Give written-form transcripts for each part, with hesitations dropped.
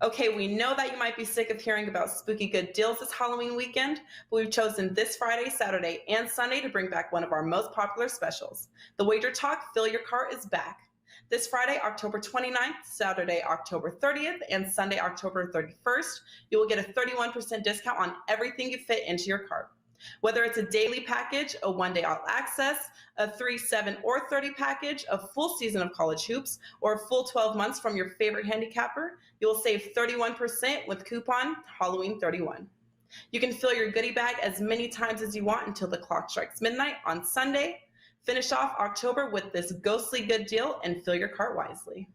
Okay, we know that you might be sick of hearing about spooky good deals this Halloween weekend, but we've chosen this Friday, Saturday, and Sunday to bring back one of our most popular specials. The WagerTalk Fill Your Cart is back. This Friday, October 29th, Saturday, October 30th, and Sunday, October 31st, you will get a 31% discount on everything you fit into your cart. Whether it's a daily package, a one-day all access, a 3, 7, or 30 package, a full season of college hoops, or a full 12 months from your favorite handicapper, you will save 31% with coupon Halloween31. You can fill your goodie bag as many times as you want until the clock strikes midnight on Sunday. Finish off October with this ghostly good deal and fill your cart wisely.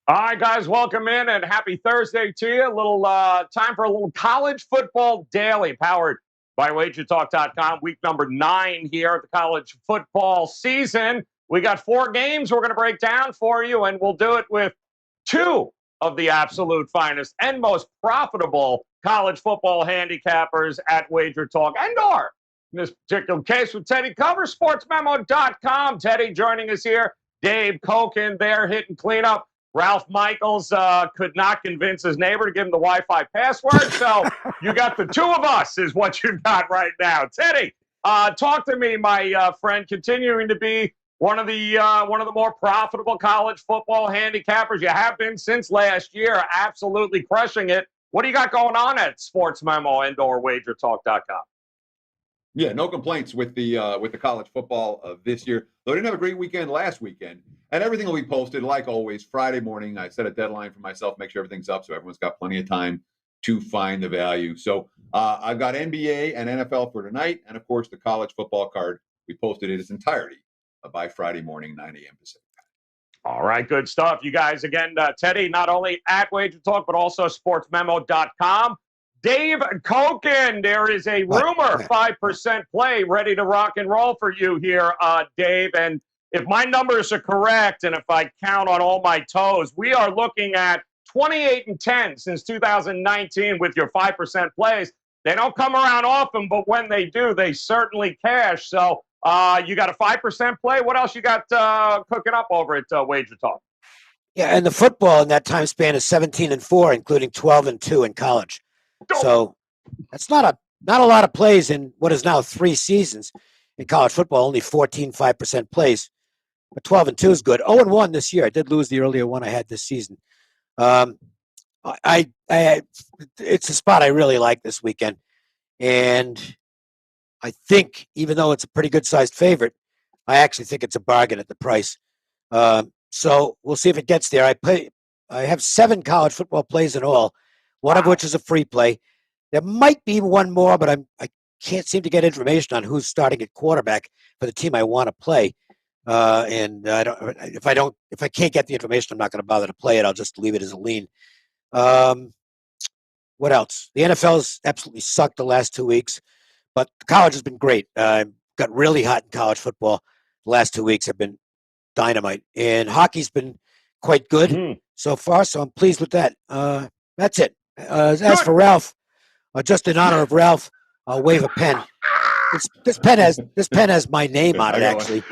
All right, guys, welcome in and happy Thursday to you. A little time for a little college football daily powered by WagerTalk.com. Week number 9 here at the college football season. We got 4 games we're going to break down for you, and we'll do it with 2 of the absolute finest and most profitable college football handicappers at WagerTalk and or, in this particular case, with Teddy Covers, sportsmemo.com. Teddy joining us here. Dave Cokin there hitting cleanup. Ralph Michaels could not convince his neighbor to give him the Wi-Fi password, so you got the 2 of us is what you got right now. Teddy, talk to me, my friend, continuing to be one of the more profitable college football handicappers. You have been since last year, absolutely crushing it. What do you got going on at Sports Memo and or WagerTalk.com? Yeah, no complaints with the college football of this year. Though I didn't have a great weekend last weekend, and everything will be posted like always Friday morning. I set a deadline for myself, make sure everything's up, so everyone's got plenty of time to find the value. So I've got NBA and NFL for tonight, and of course the college football card. We posted it in its entirety by Friday morning, 9 a.m. Pacific. All right, good stuff. You guys, again, Teddy, not only at Wager Talk, but also sportsmemo.com. Dave Cokin, there is a rumor 5% play ready to rock and roll for you here, Dave. And if my numbers are correct, and if I count on all my toes, we are looking at 28-10 since 2019 with your 5% plays. They don't come around often, but when they do, they certainly cash. So you got a 5% play. What else you got cooking up over at Wager Talk? Yeah, and the football in that time span is 17-4, including 12-2 in college. So that's not a lot of plays in what is now 3 seasons in college football. Only 5% plays, but 12-2 is good. 0-1 this year. I did lose the earlier one I had this season. It's a spot I really like this weekend, and I think even though it's a pretty good sized favorite, I actually think it's a bargain at the price. So we'll see if it gets there. I have 7 college football plays in all. One of which is a free play. There might be one more, but I can't seem to get information on who's starting at quarterback for the team I want to play. And if I can't get the information, I'm not going to bother to play it. I'll just leave it as a lean. What else? The NFL's absolutely sucked the last 2 weeks, but college has been great. Got really hot in college football. The last 2 weeks have been dynamite, and hockey's been quite good so far. So I'm pleased with that. That's it. As for Ralph, just in honor of Ralph, I'll wave a pen. This pen has my name on it, actually.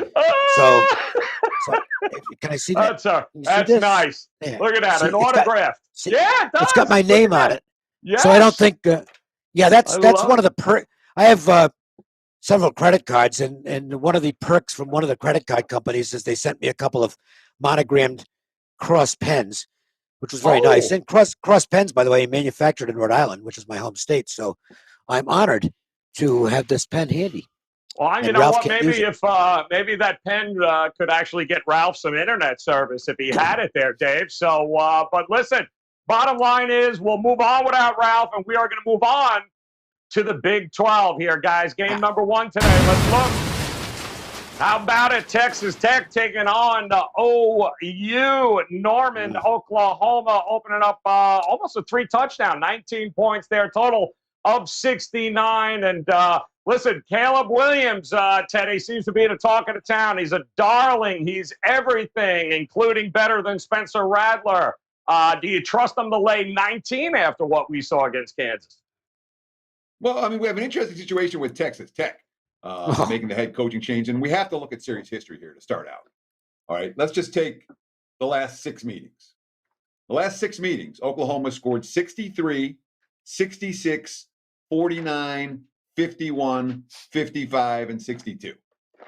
So can I see that? That's nice. Yeah. Look at that, an autograph. It's got my name on it. Yes. So I don't think. That's one of the perks. I have several credit cards, and one of the perks from one of the credit card companies is they sent me a couple of monogrammed cross pens, which was very nice. And cross pens, by the way, manufactured in Rhode Island, which is my home state. So I'm honored to have this pen handy. Well, you know what? Maybe if maybe that pen could actually get Ralph some internet service if he had it there, Dave. So, but listen, bottom line is we'll move on without Ralph, and we are going to move on to the Big 12 here, guys. Game number 1 today. Let's look. How about it? Texas Tech taking on the OU. Norman, Oklahoma, opening up almost a 3-touchdown, 19 points there, total of 69. And listen, Caleb Williams, Teddy, seems to be the talk of the town. He's a darling. He's everything, including better than Spencer Rattler. Do you trust him to lay 19 after what we saw against Kansas? Well, I mean, we have an interesting situation with Texas Tech. making the head coaching change. And we have to look at series history here to start out. All right, let's just take the last 6 meetings. The last 6 meetings, Oklahoma scored 63, 66, 49, 51, 55, and 62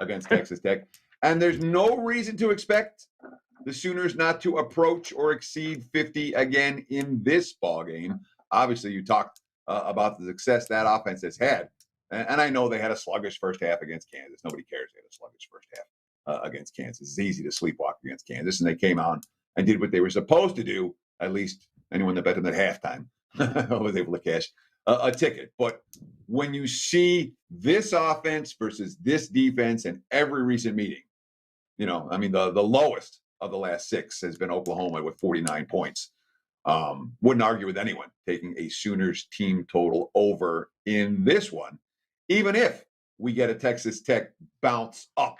against Texas Tech. And there's no reason to expect the Sooners not to approach or exceed 50 again in this ball game. Obviously, you talked about the success that offense has had. And I know they had a sluggish first half against Kansas. Nobody cares they had a sluggish first half against Kansas. It's easy to sleepwalk against Kansas. And they came out and did what they were supposed to do. At least anyone that bet them at halftime was able to cash a ticket. But when you see this offense versus this defense in every recent meeting, you know, I mean, the lowest of the last 6 has been Oklahoma with 49 points. Wouldn't argue with anyone taking a Sooners team total over in this one, even if we get a Texas Tech bounce up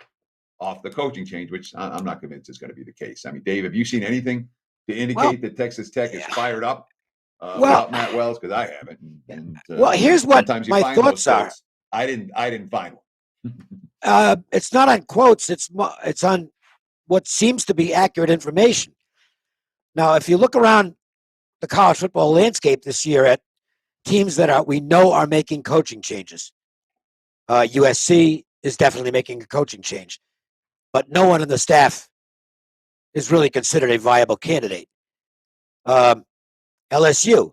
off the coaching change, which I'm not convinced is going to be the case. I mean, Dave, have you seen anything to indicate that Texas Tech is fired up about Matt Wells? Because I haven't. And, here's what my thoughts are. I didn't find one. It's not on quotes. It's on what seems to be accurate information. Now, if you look around the college football landscape this year at teams that we know are making coaching changes, USC is definitely making a coaching change, but no one on the staff is really considered a viable candidate. LSU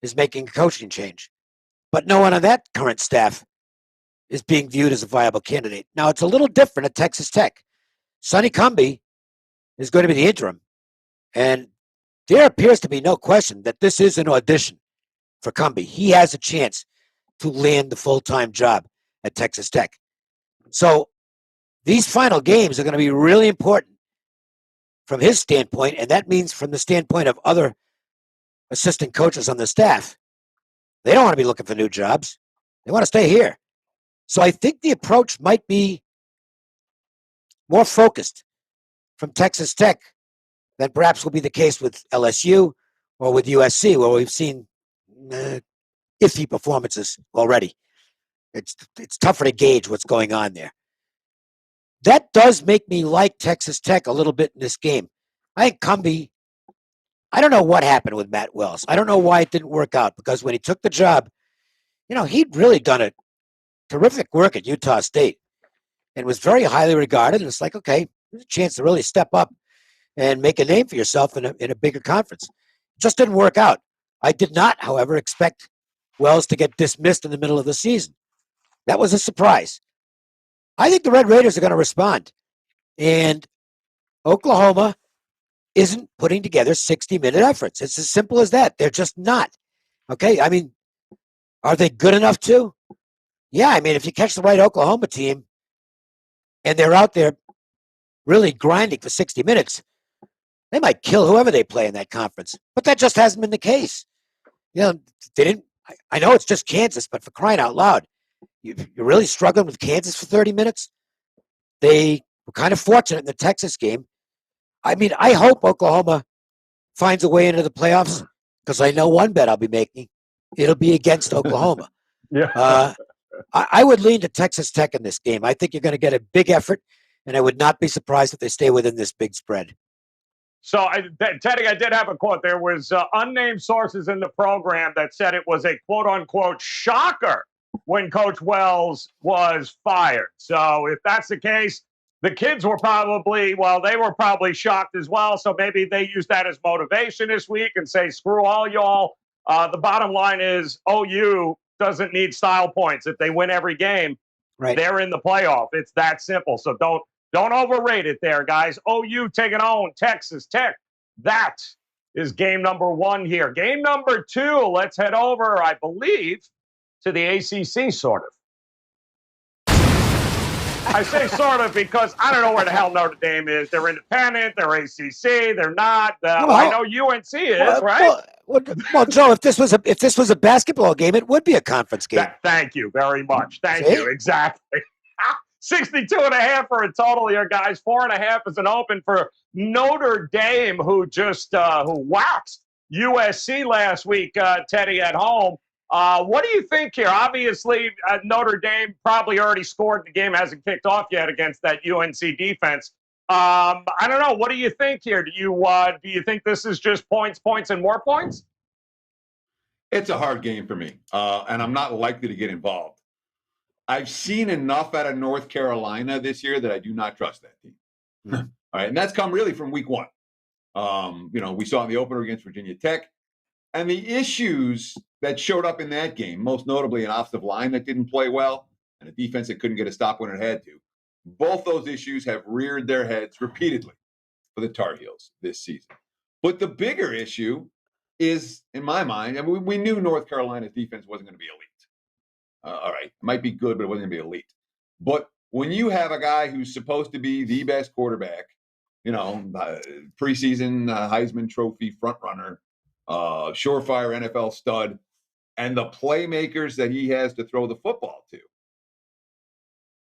is making a coaching change, but no one on that current staff is being viewed as a viable candidate. Now, it's a little different at Texas Tech. Sonny Cumbie is going to be the interim, and there appears to be no question that this is an audition for Cumbie. He has a chance to land the full-time job at Texas Tech. So these final games are going to be really important from his standpoint, and that means from the standpoint of other assistant coaches on the staff. They don't want to be looking for new jobs. They want to stay here. So I think the approach might be more focused from Texas Tech than perhaps will be the case with LSU or with USC, where we've seen iffy performances already. It's tougher to gauge what's going on there. That does make me like Texas Tech a little bit in this game. I think Cumbie, I don't know what happened with Matt Wells. I don't know why it didn't work out, because when he took the job, you know, he'd really done a terrific work at Utah State and was very highly regarded. And it's like, okay, there's a chance to really step up and make a name for yourself in a bigger conference. It just didn't work out. I did not, however, expect Wells to get dismissed in the middle of the season. That was a surprise. I think the Red Raiders are going to respond. And Oklahoma isn't putting together 60-minute efforts. It's as simple as that. They're just not. Okay? I mean, are they good enough to? Yeah, I mean, if you catch the right Oklahoma team and they're out there really grinding for 60 minutes, they might kill whoever they play in that conference. But that just hasn't been the case. You know, they didn't. I know it's just Kansas, but for crying out loud, you're really struggling with Kansas for 30 minutes? They were kind of fortunate in the Texas game. I mean, I hope Oklahoma finds a way into the playoffs, because I know one bet I'll be making. It'll be against Oklahoma. Yeah. Uh, I would lean to Texas Tech in this game. I think you're going to get a big effort, and I would not be surprised if they stay within this big spread. So, Teddy, I did have a quote. There was unnamed sources in the program that said it was a quote-unquote shocker when Coach Wells was fired. So if that's the case, the kids were probably, well, they were probably shocked as well. So maybe they use that as motivation this week and say, screw all y'all. The bottom line is OU doesn't need style points. If they win every game, Right. they're in the playoff. It's that simple. So don't overrate it there, guys. OU taking on Texas Tech. That is game number 1 here. Game number 2, let's head over, I believe, to the ACC, sort of. I say sort of because I don't know where the hell Notre Dame is. They're independent. They're ACC. They're not. I know UNC is, right? Well, Joe, if this was a basketball game, it would be a conference game. Thank you very much. Thank See? you. Exactly. 62.5 for a total here, guys. 4.5 is an open for Notre Dame, who just who waxed USC last week, Teddy, at home. What do you think here? Obviously, Notre Dame probably already scored. The game hasn't kicked off yet against that UNC defense. I don't know. What do you think here? Do you think this is just points, and more points? It's a hard game for me, and I'm not likely to get involved. I've seen enough out of North Carolina this year that I do not trust that team. All right, and that's come really from week one. We saw in the opener against Virginia Tech, and the issues that showed up in that game, most notably an offensive line that didn't play well and a defense that couldn't get a stop when it had to. Both those issues have reared their heads repeatedly for the Tar Heels this season. But the bigger issue is, in my mind, and we knew North Carolina's defense wasn't going to be elite. All right, it might be good, but it wasn't going to be elite. But when you have a guy who's supposed to be the best quarterback, preseason Heisman Trophy frontrunner, surefire NFL stud, and the playmakers that he has to throw the football to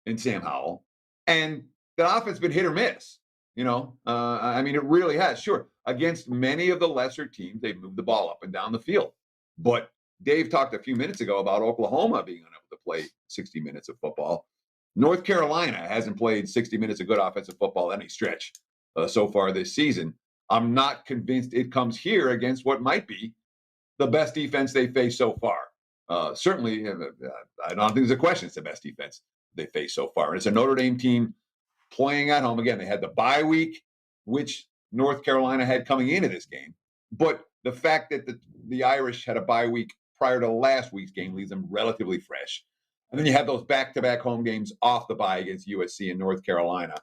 in Sam Howell, and the offense has been hit or miss. It really has. Sure, against many of the lesser teams, they've moved the ball up and down the field. But Dave talked a few minutes ago about Oklahoma being unable to play 60 minutes of football. North Carolina hasn't played 60 minutes of good offensive football any stretch so far this season. I'm not convinced it comes here against what might be the best defense they faced so far. Certainly, I don't think there's a question it's the best defense they faced so far. And it's a Notre Dame team playing at home. Again, they had the bye week, which North Carolina had coming into this game. But the fact that the Irish had a bye week prior to last week's game leaves them relatively fresh. And then you have those back-to-back home games off the bye against USC and North Carolina.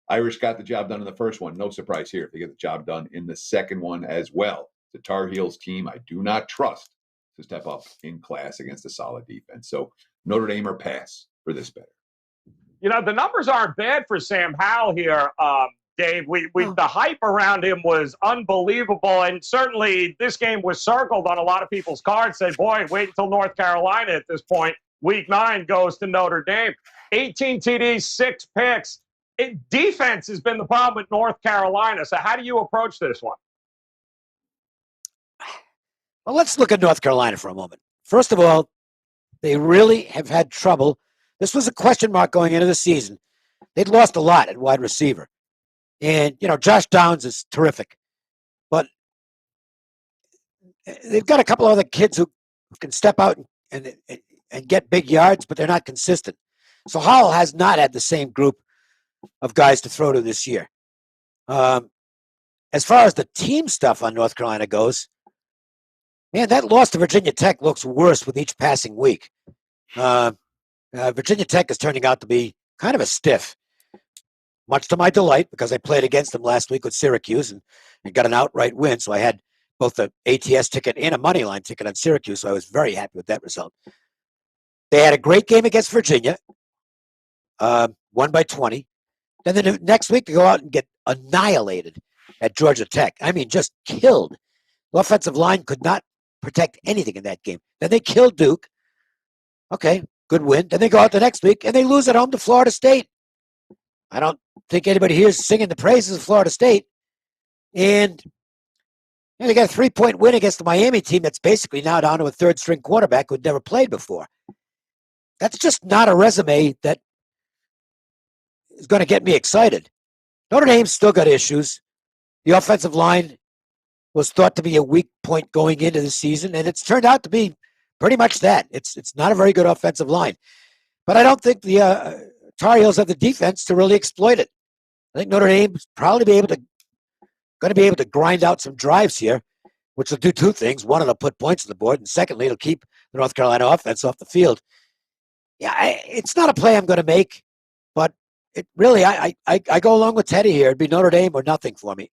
Irish got the job done in the first one. No surprise here if they get the job done in the second one as well. The Tar Heels team I do not trust to step up in class against a solid defense. So Notre Dame or pass for this better. The numbers aren't bad for Sam Howell here, Dave. The hype around him was unbelievable, and certainly this game was circled on a lot of people's cards. Say, boy, wait until North Carolina at this point. Week 9 goes to Notre Dame. 18 TDs, 6 picks. Defense has been the problem with North Carolina. So how do you approach this one? Well, let's look at North Carolina for a moment. First of all, they really have had trouble. This was a question mark going into the season. They'd lost a lot at wide receiver. And, Josh Downs is terrific. But they've got a couple of other kids who can step out and get big yards, but they're not consistent. So Howell has not had the same group of guys to throw to this year. As far as the team stuff on North Carolina goes, man, that loss to Virginia Tech looks worse with each passing week. Virginia Tech is turning out to be kind of a stiff, much to my delight, because I played against them last week with Syracuse and got an outright win. So I had both the ATS ticket and a money line ticket on Syracuse. So I was very happy with that result. They had a great game against Virginia, won by 20. Then the next week they go out and get annihilated at Georgia Tech. I mean, just killed. The offensive line could not protect anything in that game. Then they killed Duke. Okay, good win. Then they go out the next week and they lose at home to Florida State. I don't think anybody here is singing the praises of Florida State. And they got a 3-point win against the Miami team that's basically now down to a third-string quarterback who'd never played before. That's just not a resume that is going to get me excited. Notre Dame's still got issues. The offensive line was thought to be a weak point going into the season, and it's turned out to be pretty much that. It's not a very good offensive line. But I don't think the Tar Heels have the defense to really exploit it. I think Notre Dame's probably going to be able to grind out some drives here, which will do two things. One, it'll put points on the board, and secondly, it'll keep the North Carolina offense off the field. Yeah, it's not a play I'm going to make, but it really, I go along with Teddy here. It'd be Notre Dame or nothing for me.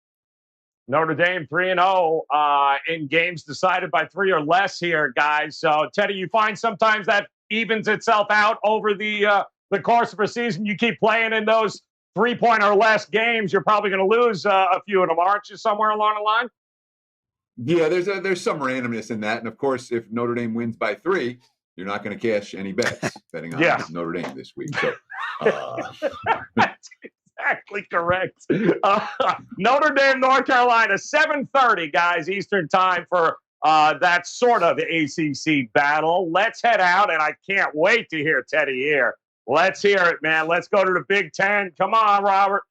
Notre Dame 3-0 in games decided by 3 or less here, guys. So, Teddy, you find sometimes that evens itself out over the course of a season. You keep playing in those 3-point or less games, you're probably going to lose a few of them, aren't you, somewhere along the line? Yeah, there's some randomness in that. And, of course, if Notre Dame wins by 3, you're not going to cash any bets betting on Notre Dame this week. So, That's exactly correct. Notre Dame, North Carolina, 7:30, guys, Eastern time for that sort of ACC battle. Let's head out, and I can't wait to hear Teddy here. Let's hear it, man. Let's go to the Big Ten. Come on, Robert.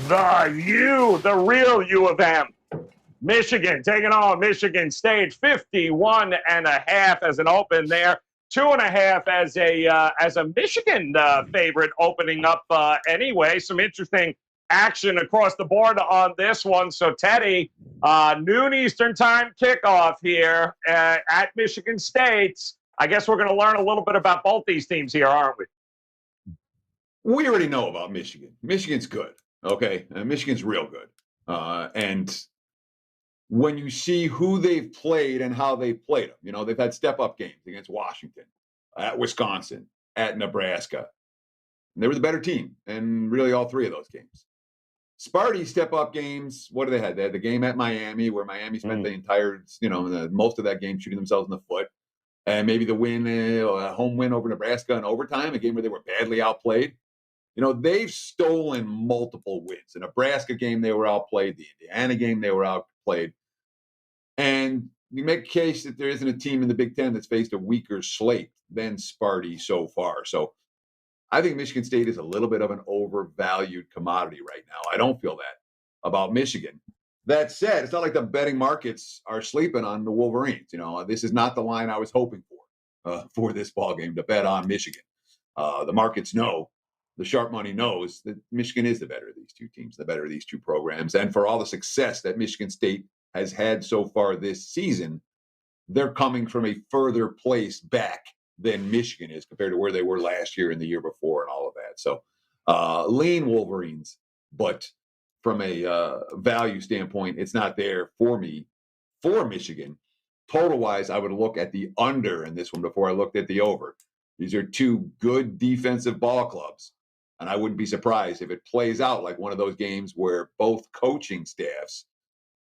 The real U of M. Michigan taking on Michigan State, 51.5 as an open there. 2.5 as a Michigan favorite opening up anyway. Some interesting action across the board on this one. So, Teddy, noon Eastern time kickoff here at Michigan State. I guess we're going to learn a little bit about both these teams here, aren't we? We already know about Michigan. Michigan's good, okay? Michigan's real good. And when you see who they've played and how they played them, they've had step-up games against Washington, at Wisconsin, at Nebraska. And they were the better team in really all three of those games. Sparty step-up games, what do they have? They had the game at Miami where Miami spent the entire, most of that game shooting themselves in the foot. And maybe the win, a home win over Nebraska in overtime, a game where they were badly outplayed. They've stolen multiple wins. The Nebraska game, they were outplayed. The Indiana game, they were outplayed. And you make a case that there isn't a team in the Big Ten that's faced a weaker slate than Sparty so far. So I think Michigan State is a little bit of an overvalued commodity right now. I don't feel that about Michigan. That said, it's not like the betting markets are sleeping on the Wolverines. This is not the line I was hoping for this ball game to bet on Michigan. The markets know, the sharp money knows that Michigan is the better of these two teams, the better of these two programs. And for all the success that Michigan State has had so far this season, they're coming from a further place back than Michigan is compared to where they were last year and the year before and all of that. So lean Wolverines, but from a value standpoint, it's not there for me for Michigan. Total-wise, I would look at the under in this one before I looked at the over. These are two good defensive ball clubs, and I wouldn't be surprised if it plays out like one of those games where both coaching staffs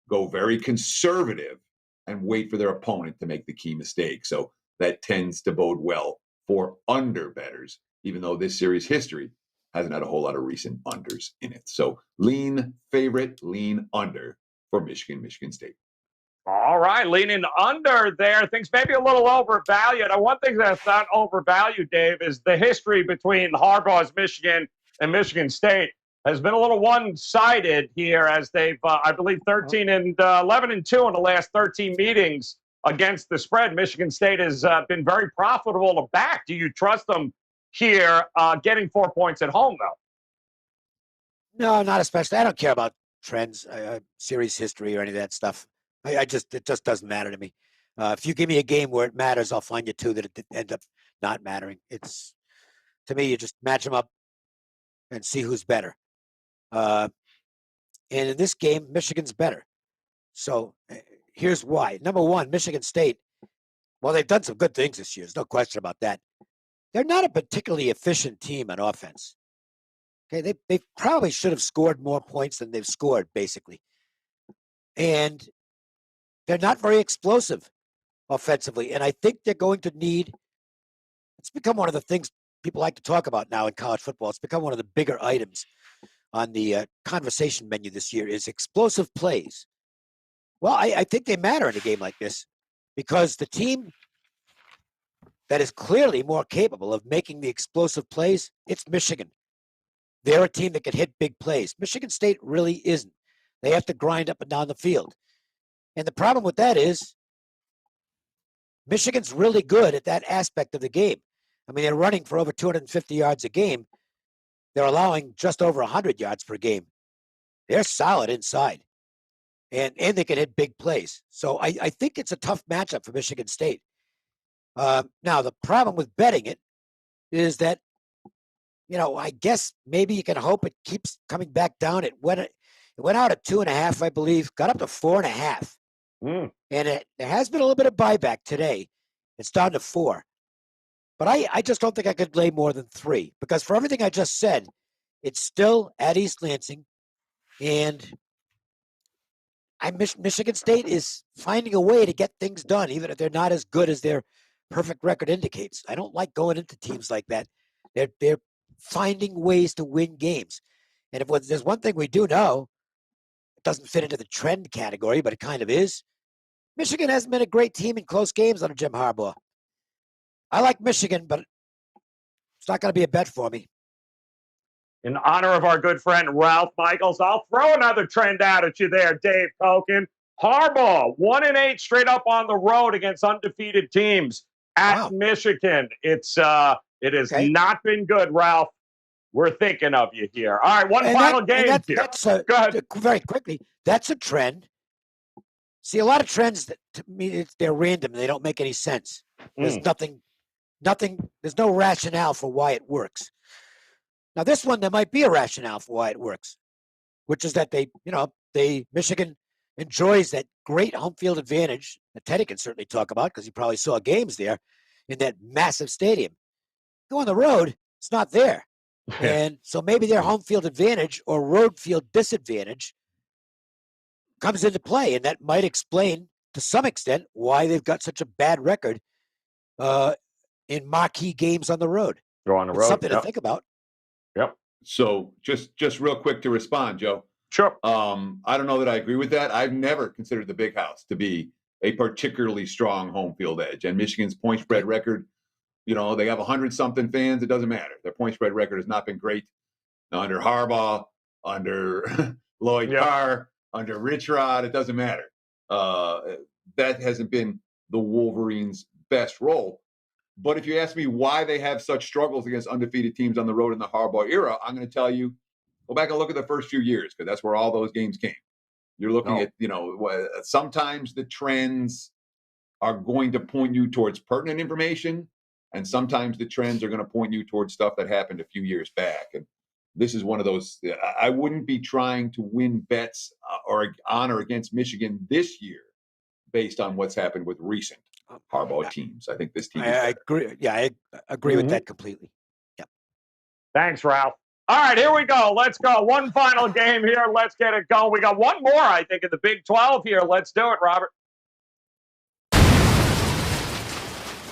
go very conservative and wait for their opponent to make the key mistake. So that tends to bode well for under bettors, even though this series history hasn't had a whole lot of recent unders in it. So lean favorite, lean under for Michigan State. All right, leaning under there. Things maybe a little overvalued. One thing that's not overvalued, Dave, is the history between Harbaugh's Michigan and Michigan State has been a little one-sided here as they've, I believe, 13 and 11 and 2 in the last 13 meetings against the spread. Michigan State has been very profitable to back. Do you trust them here getting 4 points at home, though? No, not especially. I don't care about trends, series history, or any of that stuff. It just doesn't matter to me. If you give me a game where it matters, I'll find you two that it end up not mattering. It's, to me, you just match them up and see who's better. And in this game, Michigan's better. So here's why. Number one, Michigan State, well, they've done some good things this year. There's no question about that. They're not a particularly efficient team on offense. Okay, they probably should have scored more points than they've scored, basically. And they're not very explosive offensively. And I think they're going to need, it's become one of the things people like to talk about now in college football. It's become one of the bigger items on the conversation menu this year is explosive plays. Well, I think they matter in a game like this because the team that is clearly more capable of making the explosive plays, it's Michigan. They're a team that can hit big plays. Michigan State really isn't. They have to grind up and down the field. And the problem with that is Michigan's really good at that aspect of the game. I mean, they're running for over 250 yards a game. They're allowing just over 100 yards per game. They're solid inside. And they can hit big plays. So I think it's a tough matchup for Michigan State. Now, the problem with betting it is that, I guess maybe you can hope it keeps coming back down. It went out at 2.5, I believe, got up to 4.5. And there has been a little bit of buyback today. It's down to 4. But I just don't think I could lay more than 3 because for everything I just said, it's still at East Lansing. And Michigan State is finding a way to get things done, even if they're not as good as their perfect record indicates. I don't like going into teams like that. They're finding ways to win games. And if there's one thing we do know, it doesn't fit into the trend category, but it kind of is. Michigan hasn't been a great team in close games under Jim Harbaugh. I like Michigan, but it's not going to be a bet for me. In honor of our good friend Ralph Michaels, I'll throw another trend out at you there, Dave Cokin. Harbaugh, 1-8 straight up on the road against undefeated teams at Michigan. It has not been good, Ralph. We're thinking of you here. All right, final game here. Go ahead. Very quickly, that's a trend. See, a lot of trends that to me they're random. They don't make any sense. There's nothing. There's no rationale for why it works. Now, this one there might be a rationale for why it works, which is that Michigan enjoys that great home field advantage that Teddy can certainly talk about because he probably saw games there in that massive stadium. Go on the road, it's not there. And so maybe their home field advantage or road field disadvantage comes into play, and that might explain to some extent why they've got such a bad record in marquee games on the road. Go on the road. Something to think about. Yep. So just real quick to respond, Joe. Sure. I don't know that I agree with that. I've never considered the Big House to be a particularly strong home field edge. And Michigan's point spread record, they have 100-something fans. It doesn't matter. Their point spread record has not been great under Harbaugh, under Lloyd Carr, under Rich Rod. It doesn't matter. That hasn't been the Wolverines' best role. But if you ask me why they have such struggles against undefeated teams on the road in the Harbaugh era, I'm going to tell you, go back and look at the first few years because that's where all those games came. You're looking at, sometimes the trends are going to point you towards pertinent information, and sometimes the trends are going to point you towards stuff that happened a few years back. And this is one of those. I wouldn't be trying to win bets or on or against Michigan this year based on what's happened with recent Harbaugh teams. I think this team is I agree. Yeah, I agree with that completely. Yeah. Thanks, Ralph. All right, here we go. Let's go. One final game here. Let's get it going. We got one more, I think, in the Big 12 here. Let's do it, Robert.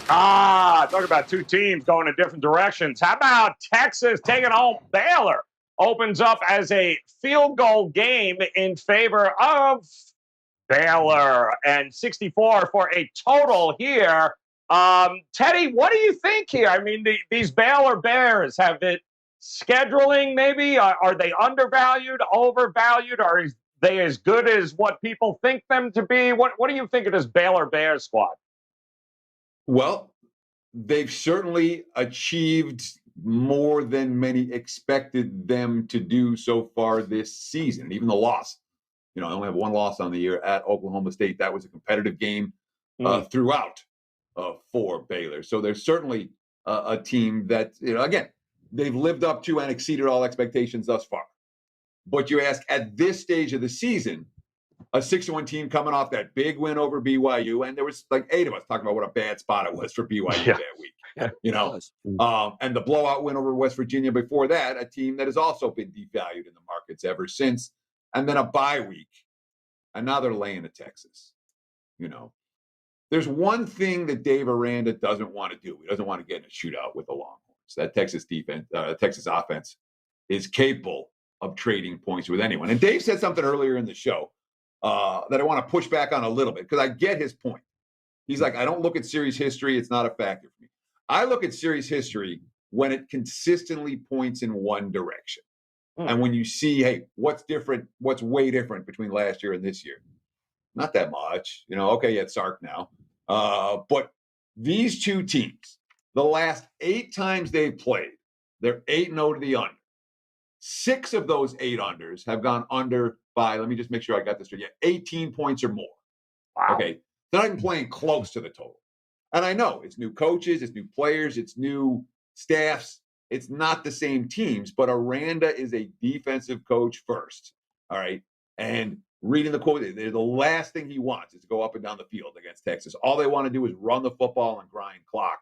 Talk about two teams going in different directions. How about Texas taking home Baylor? Opens up as a field goal game in favor of Baylor, and 64 for a total here. Teddy, what do you think here? I mean, these Baylor Bears, have it scheduling maybe? Are they undervalued, overvalued? Are they as good as what people think them to be? What do you think of this Baylor Bears squad? Well, they've certainly achieved more than many expected them to do so far this season. Even the loss, they only have one loss on the year at Oklahoma State. That was a competitive game throughout for Baylor. So there's certainly a team that, again, they've lived up to and exceeded all expectations thus far. But you ask, at this stage of the season, a 6-1 team coming off that big win over BYU, and there was like 8 of us talking about what a bad spot it was for BYU that week. And the blowout win over West Virginia before that, a team that has also been devalued in the markets ever since, and then a bye week, and now they're laying to Texas. There's one thing that Dave Aranda doesn't want to do. He doesn't want to get in a shootout with the Longhorns. That Texas offense is capable of trading points with anyone. And Dave said something earlier in the show that I want to push back on a little bit because I get his point. He's like, I don't look at series history. It's not a factor for me. I look at series history when it consistently points in one direction. And when you see, hey, what's different, what's way different between last year and this year? Not that much. Okay, it's Sark now. But these two teams, the last 8 times they've played, they're 8-0 to the under. 6 of those 8 unders have gone under by, let me just make sure I got this straight. 18 points or more. Wow. Okay. They're not even playing close to the total. And I know it's new coaches, it's new players, it's new staffs. It's not the same teams, but Aranda is a defensive coach first. All right. And reading the quote, the last thing he wants is to go up and down the field against Texas. All they want to do is run the football and grind clock.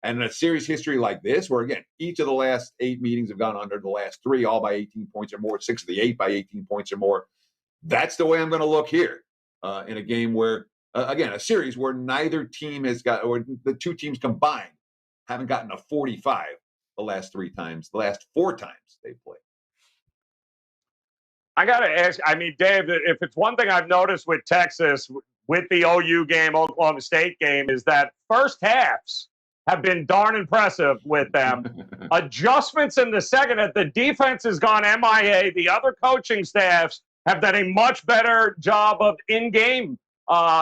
And in a series history like this, where, again, each of the last 8 meetings have gone under, the last 3 all by 18 points or more, 6 of the 8 by 18 points or more. That's the way I'm going to look here in a game where, again, a series where neither team has got, or the two teams combined haven't gotten a 45 the last 4 times they've played. I got to ask, I mean, Dave, if it's one thing I've noticed with Texas, with the OU game, Oklahoma State game, is that first halves have been darn impressive with them. Adjustments in the second half, the defense has gone MIA. The other coaching staffs have done a much better job of in-game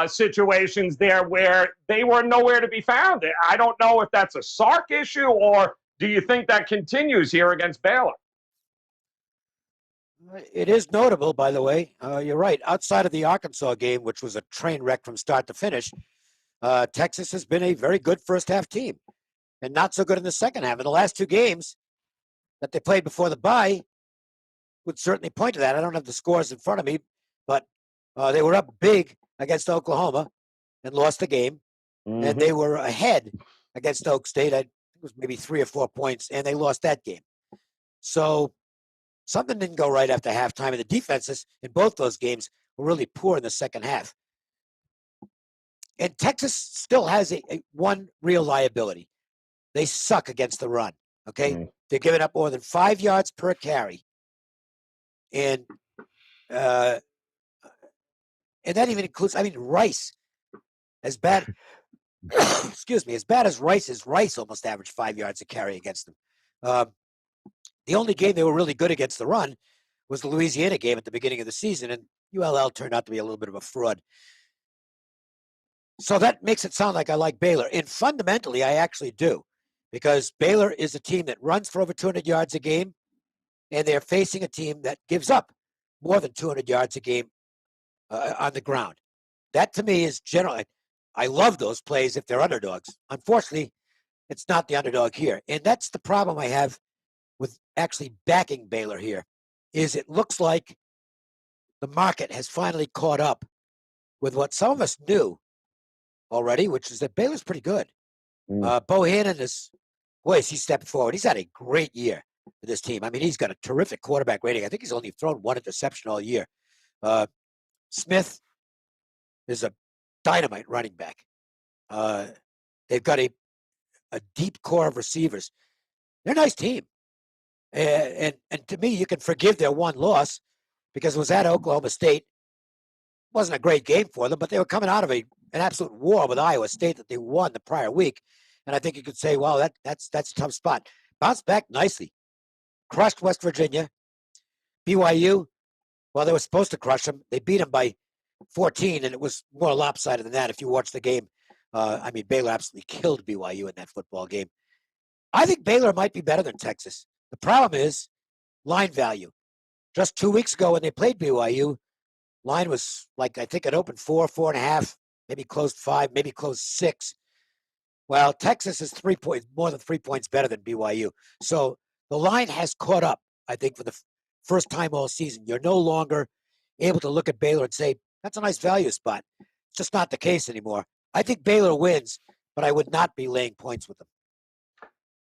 situations there where they were nowhere to be found. I don't know if that's a Sark issue, or do you think that continues here against Baylor? It is notable, by the way. You're right. Outside of the Arkansas game, which was a train wreck from start to finish, Texas has been a very good first half team and not so good in the second half. In the last two games that they played before the bye would certainly point to that. I don't have the scores in front of me, but they were up big against Oklahoma and lost the game. Mm-hmm. And they were ahead against Oak State. I think it was maybe 3 or 4 points, and they lost that game. So something didn't go right after halftime, and the defenses in both those games were really poor in the second half. And Texas still has a one real liability. They suck against the run, okay? Mm-hmm. They're giving up more than 5 yards per carry. And that even includes, I mean, Rice, as bad, excuse me, as bad as Rice is, Rice almost averaged 5 yards a carry against them. The only game they were really good against the run was the Louisiana game at the beginning of the season, and ULL turned out to be a little bit of a fraud. So that makes it sound like I like Baylor. And fundamentally, I actually do, because Baylor is a team that runs for over 200 yards a game, and they're facing a team that gives up more than 200 yards a game on the ground. That, to me, is generally, I love those plays if they're underdogs. Unfortunately, it's not the underdog here. And that's the problem I have with actually backing Baylor here, is it looks like the market has finally caught up with what some of us knew already, which is that Baylor's pretty good. Bohannon is, boy, he stepped forward. He's had a great year for this team. I mean, he's got a terrific quarterback rating. I think he's only thrown one interception all year. Smith is a dynamite running back. They've got a deep core of receivers. They're a nice team. And to me, you can forgive their one loss because it was at Oklahoma State. It wasn't a great game for them, but they were coming out of an absolute war with Iowa State that they won the prior week. And I think you could say, well, that's a tough spot. Bounced back nicely. Crushed West Virginia. BYU, well, they were supposed to crush them. They beat them by 14, and it was more lopsided than that if you watch the game. I mean, Baylor absolutely killed BYU in that football game. I think Baylor might be better than Texas. The problem is line value. Just 2 weeks ago when they played BYU, line was like, I think it opened 4, 4.5, maybe closed 5, maybe closed 6. Well, Texas is 3 points, more than 3 points better than BYU. So the line has caught up, I think, for the first time all season. You're no longer able to look at Baylor and say, that's a nice value spot. It's just not the case anymore. I think Baylor wins, but I would not be laying points with them.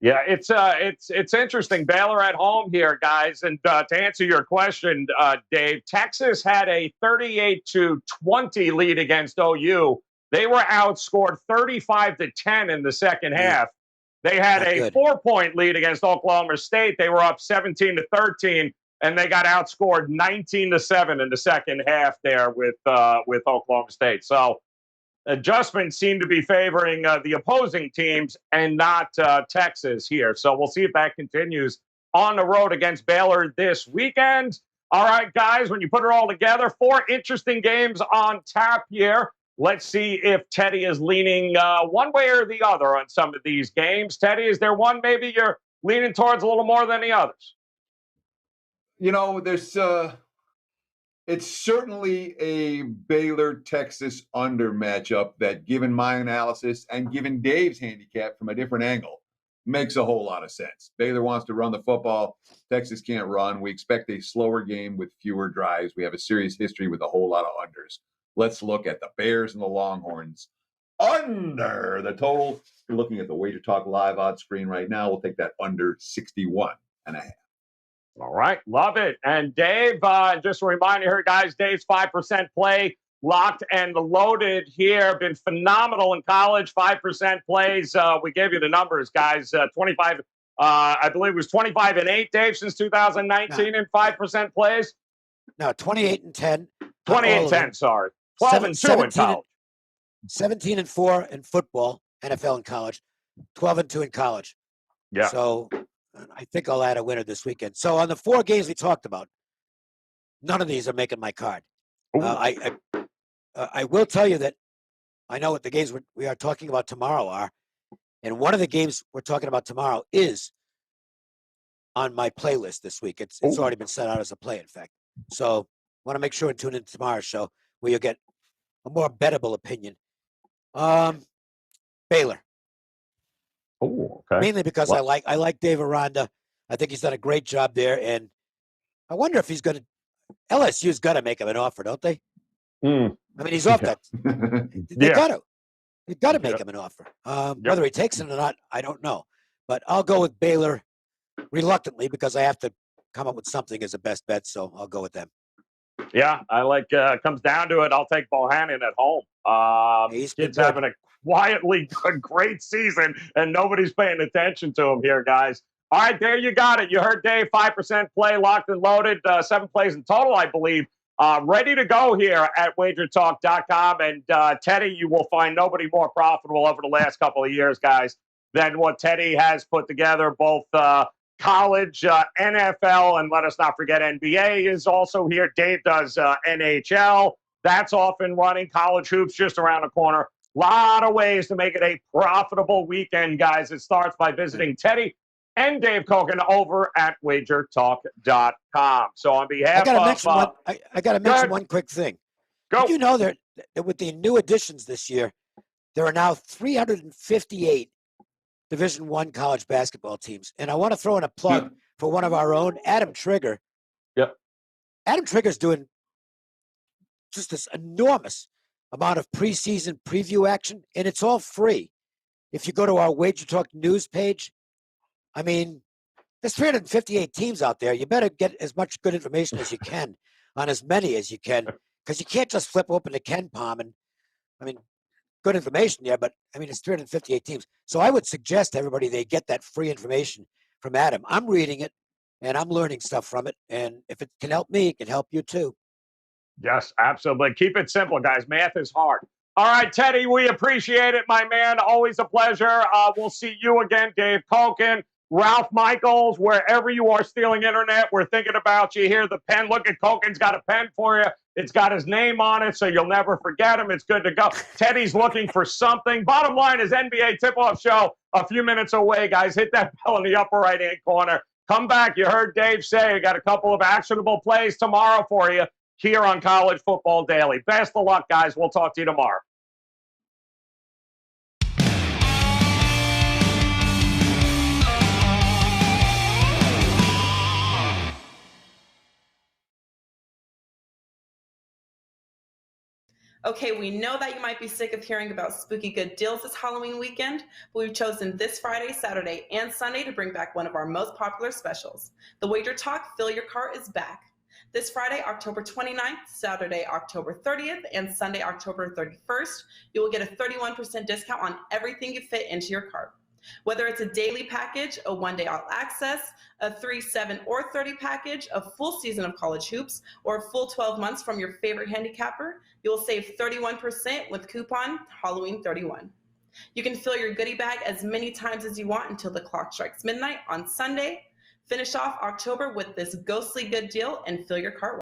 Yeah, it's interesting. Baylor at home here, guys. And to answer your question, Dave, Texas had a 38-20 lead against OU. They were outscored 35-10 in the second half. They had a 4-point lead against Oklahoma State. They were up 17-13, and they got outscored 19-7 in the second half there with Oklahoma State. So adjustments seem to be favoring the opposing teams and not Texas here. So we'll see if that continues on the road against Baylor this weekend. All right, guys, when you put it all together, 4 interesting games on tap here. Let's see if Teddy is leaning one way or the other on some of these games. Teddy, is there one maybe you're leaning towards a little more than the others? You know, there's it's certainly a Baylor-Texas under matchup that, given my analysis and given Dave's handicap from a different angle, makes a whole lot of sense. Baylor wants to run the football. Texas can't run. We expect a slower game with fewer drives. We have a serious history with a whole lot of unders. Let's look at the Bears and the Longhorns under the total. You're looking at the WagerTalk live odds screen right now. We'll take that under 61.5. All right, love it. And Dave, just a reminder here, guys, Dave's 5% play, locked and loaded here. Been phenomenal in college, 5% plays. We gave you the numbers, guys. 25, I believe it was 25-8, Dave, since 2019 in 5% plays. No, 28-10. 28-10, sorry. 12-2 in college. 17-4 in football, NFL and college. 12-2 in college. Yeah. So I think I'll add a winner this weekend. So on the 4 games we talked about, none of these are making my card. I will tell you that I know what the games we are talking about tomorrow are, and one of the games we're talking about tomorrow is on my playlist this week. It's already been set out as a play, in fact. So want to make sure and tune in to tomorrow's show where you'll get a more bettable opinion. Baylor. Oh, okay. Mainly because I like Dave Aranda. I think he's done a great job there, and I wonder if he's going to. LSU's got to make him an offer, don't they? I mean, he's off that. They got to. They got to make him an offer. Whether he takes it or not, I don't know. But I'll go with Baylor reluctantly because I have to come up with something as a best bet. So I'll go with them. Yeah, I like. Comes down to it. I'll take Bohannon at home. Kid's having a quietly great season, and nobody's paying attention to him here, guys. All right, there you got it. You heard Dave, 5% play, locked and loaded, 7 plays in total, I believe. Ready to go here at WagerTalk.com. And Teddy, you will find nobody more profitable over the last couple of years, guys, than what Teddy has put together, both college, NFL, and let us not forget NBA is also here. Dave does NHL. That's off and running. College hoops just around the corner. A lot of ways to make it a profitable weekend, guys. It starts by visiting Teddy and Dave Cokin over at WagerTalk.com. So on behalf I got to mention one quick thing. Go. Did you know that with the new additions this year, there are now 358 Division I college basketball teams. And I want to throw in a plug for one of our own, Adam Trigger. Yep. Adam Trigger's doing just this enormous amount of preseason preview action, and it's all free. If you go to our Wager Talk news page, I mean, there's 358 teams out there. You better get as much good information as you can on as many as you can, because you can't just flip open the Ken Palm and, I mean, good information there, but I mean, it's 358 teams. So I would suggest to everybody they get that free information from Adam. I'm reading it and I'm learning stuff from it. And if it can help me, it can help you too. Yes, absolutely. Keep it simple, guys. Math is hard. All right, Teddy, we appreciate it, my man. Always a pleasure. We'll see you again, Dave Cokin, Ralph Michaels, wherever you are stealing internet. We're thinking about you here. The pen. Look at Cokin's got a pen for you. It's got his name on it, so you'll never forget him. It's good to go. Teddy's looking for something. Bottom line is NBA tip-off show a few minutes away, guys. Hit that bell in the upper right-hand corner. Come back. You heard Dave say you got a couple of actionable plays tomorrow for you here on College Football Daily. Best of luck, guys. We'll talk to you tomorrow. Okay, we know that you might be sick of hearing about spooky good deals this Halloween weekend, but we've chosen this Friday, Saturday, and Sunday to bring back one of our most popular specials. The Wager Talk Fill Your Cart is back. This Friday, October 29th, Saturday, October 30th, and Sunday, October 31st, you will get a 31% discount on everything you fit into your cart. Whether it's a daily package, a one-day all access, a 3, 7, or 30 package, a full season of college hoops, or a full 12 months from your favorite handicapper, you will save 31% with coupon Halloween31. You can fill your goodie bag as many times as you want until the clock strikes midnight on Sunday. Finish off October with this ghostly good deal and fill your cart.